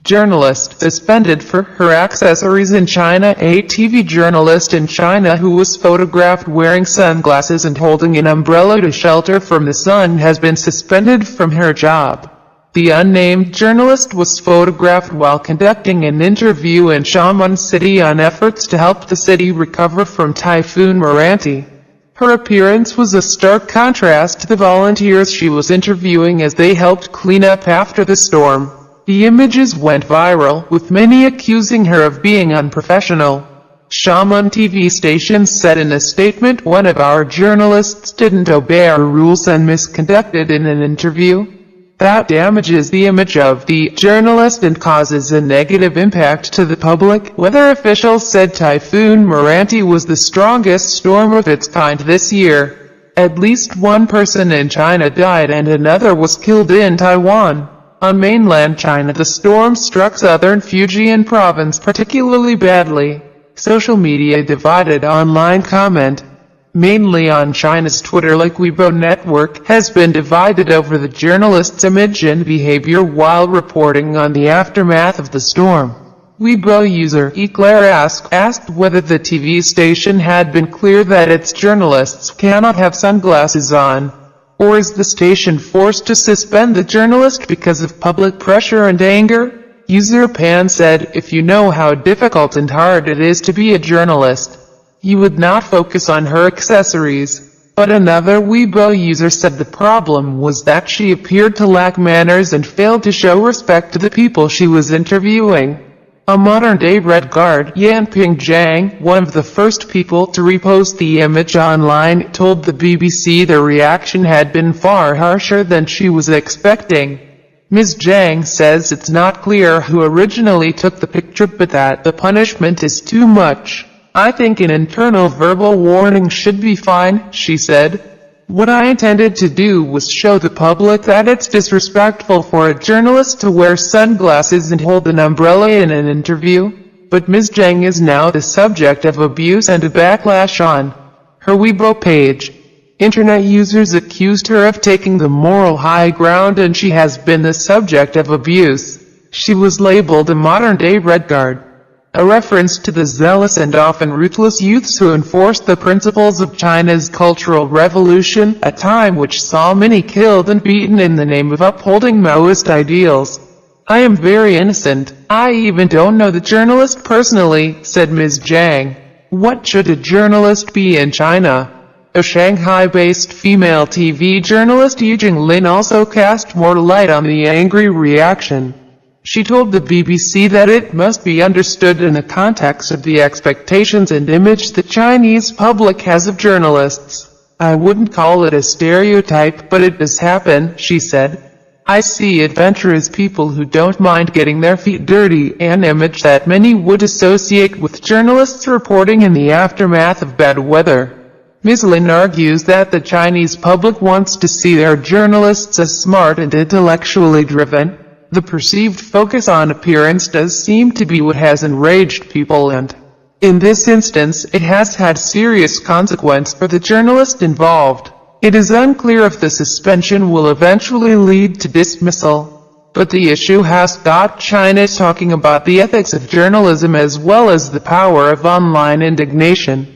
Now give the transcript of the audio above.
journalist, suspended for her accessories in China. A TV journalist in China who was photographed wearing sunglasses and holding an umbrella to shelter from the sun has been suspended from her job. The unnamed journalist was photographed while conducting an interview in Xiamen City on efforts to help the city recover from Typhoon Meranti. Her appearance was a stark contrast to the volunteers she was interviewing as they helped clean up after the storm. The images went viral, with many accusing her of being unprofessional. Xiamen TV station said in a statement, "One of our journalists didn't obey our rules and misconducted in an interview. That damages the image of the journalist and causes a negative impact to the public." Weather officials said Typhoon Meranti was the strongest storm of its kind this year. At least one person in China died and another was killed in Taiwan. On mainland China, the storm struck southern Fujian province particularly badly. Social media divided online comment, mainly on China's Twitter-like Weibo network, has been divided over the journalist's image and behavior while reporting on the aftermath of the storm. Weibo user Eclair asked whether the TV station had been clear that its journalists cannot have sunglasses on, or is the station forced to suspend the journalist because of public pressure and anger? User Pan said, "If you know how difficult and hard it is to be a journalist, you would not focus on her accessories." But another Weibo user said the problem was that she appeared to lack manners and failed to show respect to the people she was interviewing. A modern-day Red Guard, Yanping Zhang, one of the first people to repost the image online, told the BBC the reaction had been far harsher than she was expecting. Ms. Zhang says it's not clear who originally took the picture but that the punishment is too much. "I think an internal verbal warning should be fine," she said. "What I intended to do was show the public that it's disrespectful for a journalist to wear sunglasses and hold an umbrella in an interview." But Ms. Zhang is now the subject of abuse and a backlash on her Weibo page. Internet users accused her of taking the moral high ground and she has been the subject of abuse. She was labeled a modern-day Red Guard, a reference to the zealous and often ruthless youths who enforced the principles of China's Cultural Revolution, a time which saw many killed and beaten in the name of upholding Maoist ideals. "I am very innocent. I even don't know the journalist personally," said Ms. Zhang. What should a journalist be in China? A Shanghai-based female TV journalist Yijing Lin also cast more light on the angry reaction. She told the BBC that it must be understood in the context of the expectations and image the Chinese public has of journalists. "I wouldn't call it a stereotype, but it does happen," she said. "I see adventurous people who don't mind getting their feet dirty, an image that many would associate with journalists reporting in the aftermath of bad weather." Ms. Lin argues that the Chinese public wants to see their journalists as smart and intellectually driven. The perceived focus on appearance does seem to be what has enraged people, and in this instance, it has had serious consequence for the journalist involved. It is unclear if the suspension will eventually lead to dismissal, but the issue has got China talking about the ethics of journalism as well as the power of online indignation.